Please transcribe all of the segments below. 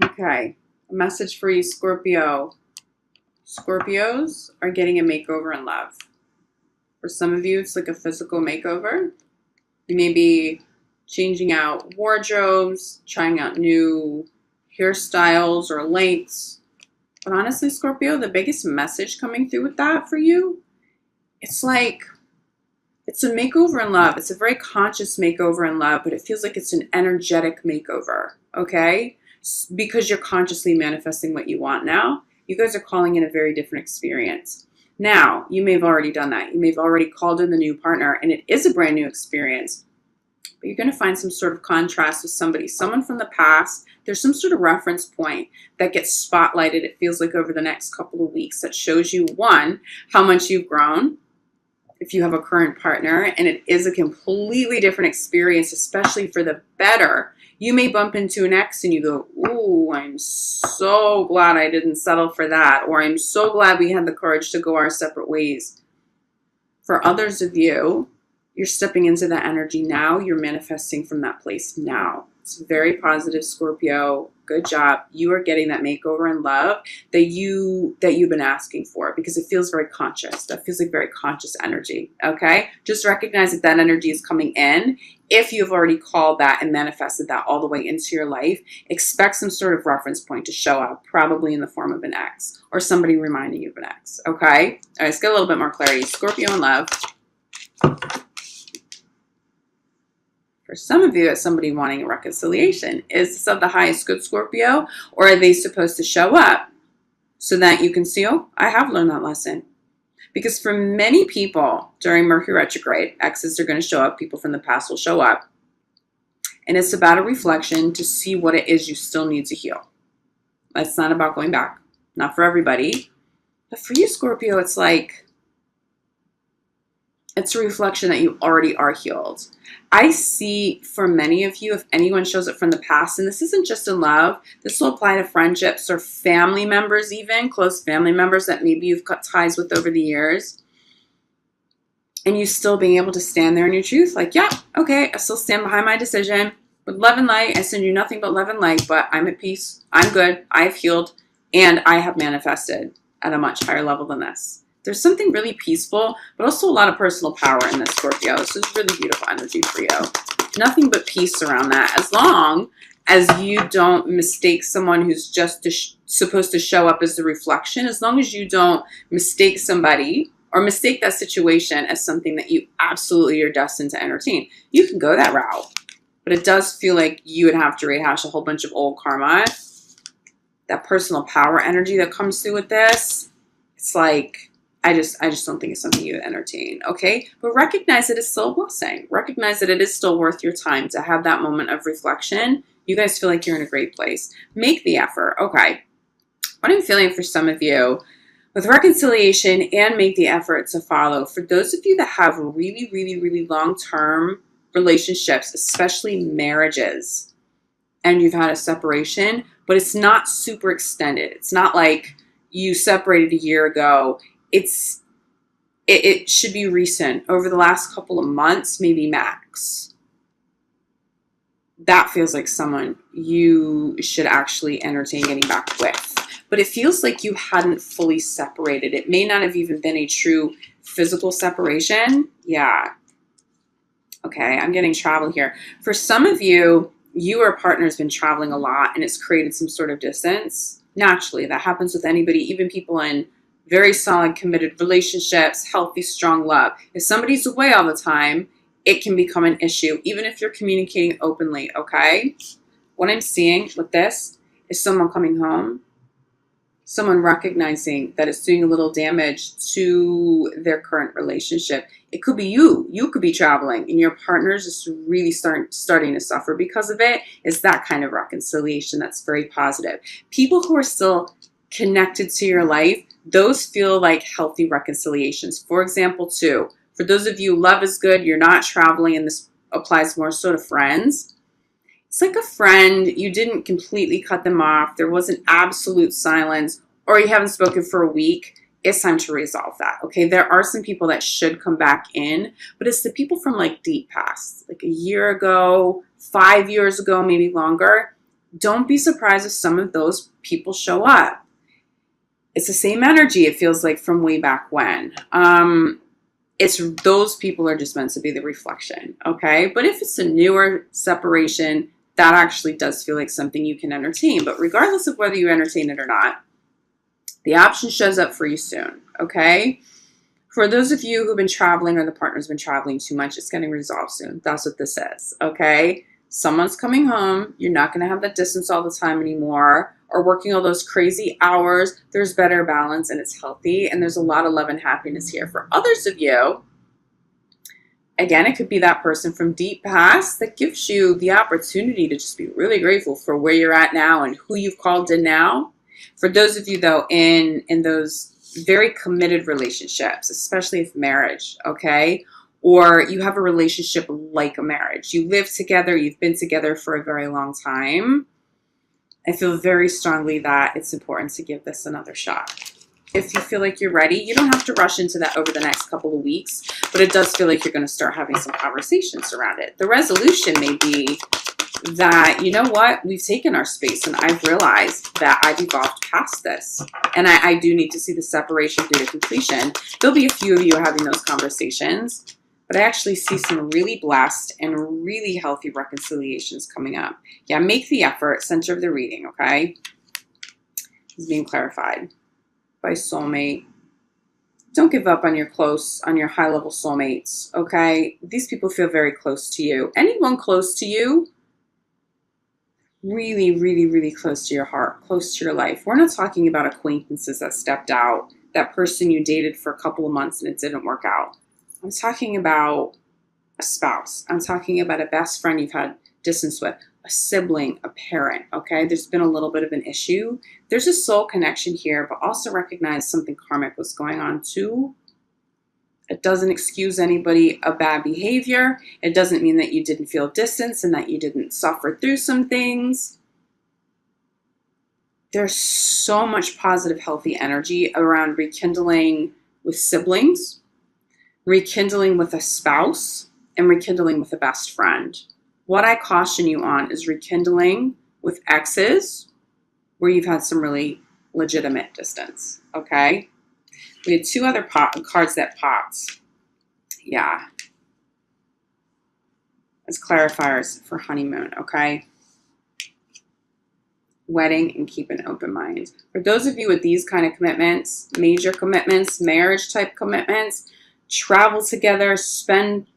Okay, a message for you, Scorpio. Scorpios are getting a makeover in love. For some of you, it's like a physical makeover. You may be changing out wardrobes, trying out new hairstyles or lengths. But honestly, Scorpio, the biggest message coming through with that for you, it's like, it's a makeover in love. It's a very conscious makeover in love, but it feels like it's an energetic makeover, okay? Because you're consciously manifesting what you want now. You guys are calling in a very different experience. Now, you may have already done that. You may have already called in the new partner, and it is a brand new experience. But you're going to find some sort of contrast with somebody, someone from the past. There's some sort of reference point that gets spotlighted, it feels like, over the next couple of weeks that shows you, one, how much you've grown if you have a current partner, and it is a completely different experience, especially for the better. You may bump into an ex and you go, ooh, I'm so glad I didn't settle for that, or I'm so glad we had the courage to go our separate ways. For others of you, you're stepping into that energy now. You're manifesting from that place now. It's very positive, Scorpio. Good job. You are getting that makeover in love that you've been asking for, because it feels very conscious. That feels like very conscious energy. Okay? Just recognize that that energy is coming in. If you've already called that and manifested that all the way into your life, expect some sort of reference point to show up, probably in the form of an ex or somebody reminding you of an ex. Okay? All right, let's get a little bit more clarity. Scorpio in love. For some of you, it's somebody wanting a reconciliation. Is this of the highest good, Scorpio? Or are they supposed to show up so that you can see, oh, I have learned that lesson? Because for many people during Mercury retrograde, exes are going to show up. People from the past will show up. And it's about a reflection to see what it is you still need to heal. It's not about going back. Not for everybody. But for you, Scorpio, it's like, it's a reflection that you already are healed. I see for many of you, if anyone shows up from the past, and this isn't just in love, this will apply to friendships or family members, even close family members that maybe you've cut ties with over the years, and you still being able to stand there in your truth, like, yeah, okay, I still stand behind my decision. With love and light, I send you nothing but love and light, but I'm at peace, I'm good, I've healed, and I have manifested at a much higher level than this. There's something really peaceful, but also a lot of personal power in this, Scorpio. This is really beautiful energy for you. Nothing but peace around that. As long as you don't mistake someone who's just supposed to show up as the reflection, as long as you don't mistake somebody or mistake that situation as something that you absolutely are destined to entertain, you can go that route. But it does feel like you would have to rehash a whole bunch of old karma. That personal power energy that comes through with this, it's like, I just don't think it's something you entertain, okay? But recognize that it's still a blessing. Recognize that it is still worth your time to have that moment of reflection. You guys feel like you're in a great place. Make the effort, okay? What I'm feeling for some of you, with reconciliation and make the effort to follow, for those of you that have really, really, really long-term relationships, especially marriages, and you've had a separation, but it's not super extended. It's not like you separated a year ago. It should be recent, over the last couple of months, maybe max. That feels like someone you should actually entertain getting back with. But it feels like you hadn't fully separated. It may not have even been a true physical separation. Yeah. Okay, I'm getting travel here. For some of you, you or a partner has been traveling a lot and it's created some sort of distance. Naturally, that happens with anybody, even people in very solid, committed relationships, healthy, strong love. If somebody's away all the time, it can become an issue, even if you're communicating openly, okay? What I'm seeing with this is someone coming home, someone recognizing that it's doing a little damage to their current relationship. It could be you. You could be traveling, and your partner's just really starting to suffer because of it. It's that kind of reconciliation that's very positive. People who are still connected to your life, those feel like healthy reconciliations. For example, too, for those of you, love is good, you're not traveling, and this applies more so to friends. It's like a friend, you didn't completely cut them off, there wasn't absolute silence, or you haven't spoken for a week. It's time to resolve that, okay? There are some people that should come back in, but it's the people from like deep past, like a year ago, 5 years ago, maybe longer. Don't be surprised if some of those people show up. It's the same energy, it feels like, from way back when. It's those people are just meant to be the reflection, okay? But if it's a newer separation, that actually does feel like something you can entertain. But regardless of whether you entertain it or not, the option shows up for you soon, okay? For those of you who've been traveling or the partner's been traveling too much, it's getting resolved soon. That's what this is, okay? Someone's coming home. You're not going to have that distance all the time anymore, or working all those crazy hours. There's better balance and it's healthy, and there's a lot of love and happiness here. For others of you, again, it could be that person from deep past that gives you the opportunity to just be really grateful for where you're at now and who you've called in now. For those of you, though, in those very committed relationships, especially if marriage, okay? Or you have a relationship like a marriage. You live together, you've been together for a very long time. I feel very strongly that it's important to give this another shot. If you feel like you're ready, you don't have to rush into that over the next couple of weeks, but it does feel like you're going to start having some conversations around it. The resolution may be that, you know what, we've taken our space and I've realized that I've evolved past this and I do need to see the separation through to completion. There'll be a few of you having those conversations, but I actually see some really blessed and really healthy reconciliations coming up. Yeah, make the effort, center of the reading, okay? Is being clarified by soulmate. Don't give up on your high-level soulmates, okay? These people feel very close to you. Anyone close to you, really, really, really close to your heart, close to your life. We're not talking about acquaintances that stepped out, that person you dated for a couple of months and it didn't work out. I'm talking about a spouse. I'm talking about a best friend you've had distance with, a sibling, a parent, okay? There's been a little bit of an issue. There's a soul connection here, but also recognize something karmic was going on too. It doesn't excuse anybody of bad behavior. It doesn't mean that you didn't feel distance and that you didn't suffer through some things. There's so much positive, healthy energy around rekindling with siblings, rekindling with a spouse, and rekindling with a best friend. What I caution you on is rekindling with exes where you've had some really legitimate distance, okay? We had two other cards that popped. Yeah. As clarifiers for honeymoon, okay? Wedding and keep an open mind. For those of you with these kind of commitments, major commitments, marriage type commitments, travel together, spend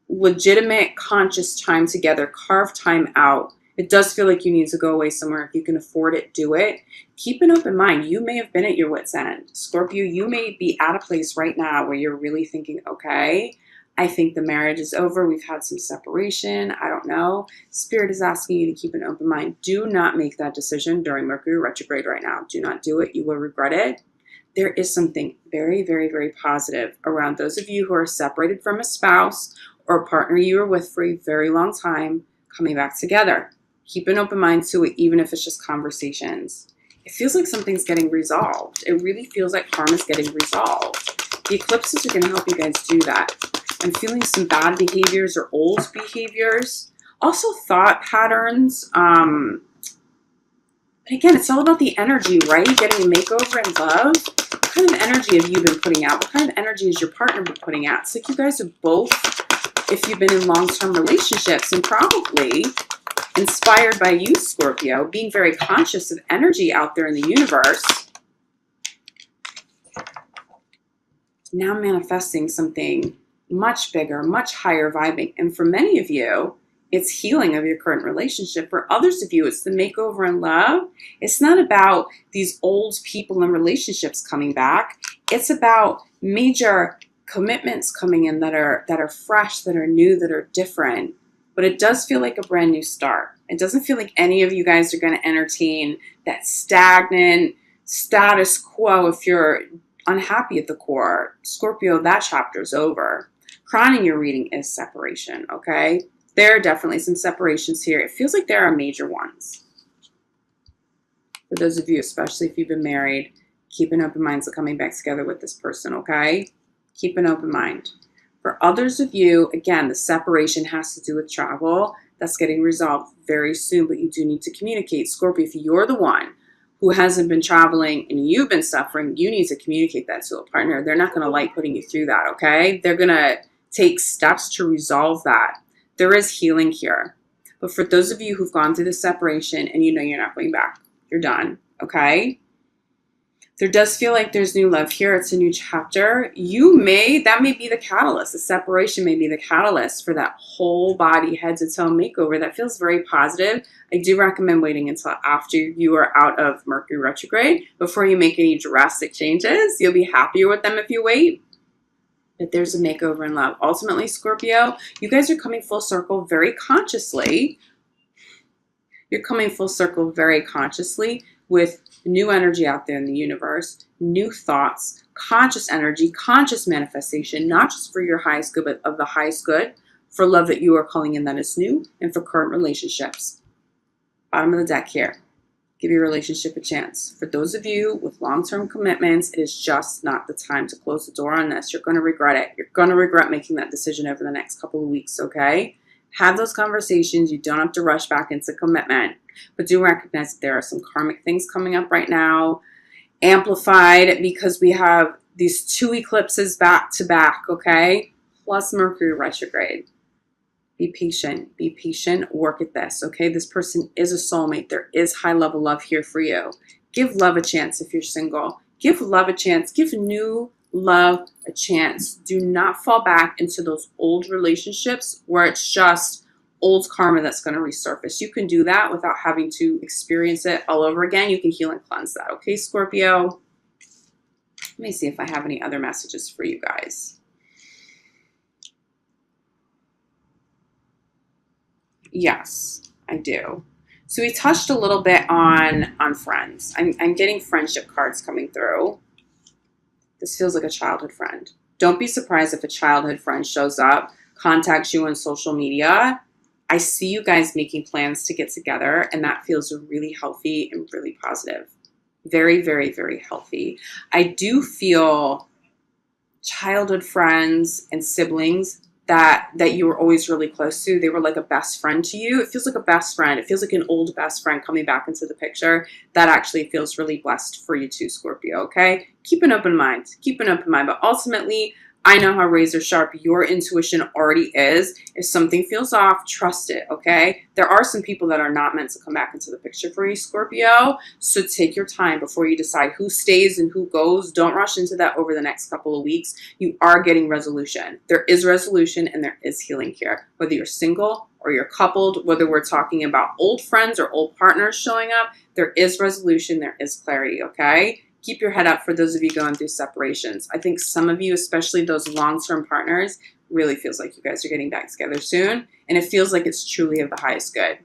legitimate conscious time together, carve time out. It does feel like you need to go away somewhere. If you can afford it, do it. Keep an open mind. You may have been at your wit's end. Scorpio, you may be at a place right now where you're really thinking, okay, I think the marriage is over. We've had some separation. I don't know. Spirit is asking you to keep an open mind. Do not make that decision during Mercury retrograde right now. Do not do it. You will regret it. There is something very, very, very positive around those of you who are separated from a spouse or a partner you were with for a very long time coming back together. Keep an open mind to it, even if it's just conversations. It feels like something's getting resolved. It really feels like karma's getting resolved. The eclipses are going to help you guys do that. I'm feeling some bad behaviors or old behaviors. Also thought patterns. But again, it's all about the energy, right? Getting a makeover in love. What kind of energy have you been putting out? What kind of energy has your partner been putting out? It's like you guys are both, if you've been in long-term relationships, and probably inspired by you, Scorpio, being very conscious of energy out there in the universe, now manifesting something much bigger, much higher vibing. And for many of you, it's healing of your current relationship. For others of you, it's the makeover in love. It's not about these old people and relationships coming back. It's about major commitments coming in that are fresh, that are new, that are different. But it does feel like a brand new start. It doesn't feel like any of you guys are going to entertain that stagnant status quo if you're unhappy at the core. Scorpio, that chapter's over. Crowning your reading is separation, okay? There are definitely some separations here. It feels like there are major ones. For those of you, especially if you've been married, keep an open mind to coming back together with this person, okay? Keep an open mind. For others of you, again, the separation has to do with travel. that's getting resolved very soon, but you do need to communicate. Scorpio, if you're the one who hasn't been traveling and you've been suffering, you need to communicate that to a partner. They're not going to like putting you through that, okay? They're going to take steps to resolve that. There is healing here. But for those of you who've gone through the separation and you know you're not going back, you're done, okay? There does feel like there's new love here. It's a new chapter. That may be the catalyst. The separation may be the catalyst for that whole body, head to toe makeover. That feels very positive. I do recommend waiting until after you are out of Mercury retrograde before you make any drastic changes. You'll be happier with them if you wait. But there's a makeover in love. Ultimately, Scorpio, you guys are coming full circle very consciously. You're coming full circle very consciously with new energy out there in the universe, new thoughts, conscious energy, conscious manifestation, not just for your highest good, but of the highest good, for love that you are calling in that is new, and for current relationships. Bottom of the deck here. Give your relationship a chance. For those of you with long-term commitments, it is just not the time to close the door on this. You're going to regret it. You're going to regret making that decision over the next couple of weeks, okay? Have those conversations. You don't have to rush back into commitment. But do recognize that there are some karmic things coming up right now, amplified because we have these 2 eclipses back to back, okay? Plus Mercury retrograde. Be patient. Be patient. Work at this, okay? This person is a soulmate. There is high-level love here for you. Give love a chance if you're single. Give love a chance. Give new love a chance. Do not fall back into those old relationships where it's just old karma that's going to resurface. You can do that without having to experience it all over again. You can heal and cleanse that, okay, Scorpio? Let me see if I have any other messages for you guys. Yes, I do. So we touched a little bit on friends. I'm getting friendship cards coming through. This feels like a childhood friend. Don't be surprised if a childhood friend shows up, contacts you on social media. I see you guys making plans to get together, and that feels really healthy and really positive. Very, very, very healthy. I do feel childhood friends and siblings that you were always really close to. They were like a best friend to you. It feels like a best friend. It feels like an old best friend coming back into the picture. That actually feels really blessed for you too, Scorpio, okay? Keep an open mind. Keep an open mind. But ultimately, I know how razor sharp your intuition already is. If something feels off, trust it, okay? There are some people that are not meant to come back into the picture for you, Scorpio. So take your time before you decide who stays and who goes. Don't rush into that over the next couple of weeks. You are getting resolution. There is resolution and there is healing here. Whether you're single or you're coupled, whether we're talking about old friends or old partners showing up, there is resolution, there is clarity, okay? Keep your head up for those of you going through separations. I think some of you, especially those long-term partners, really feels like you guys are getting back together soon. And it feels like it's truly of the highest good.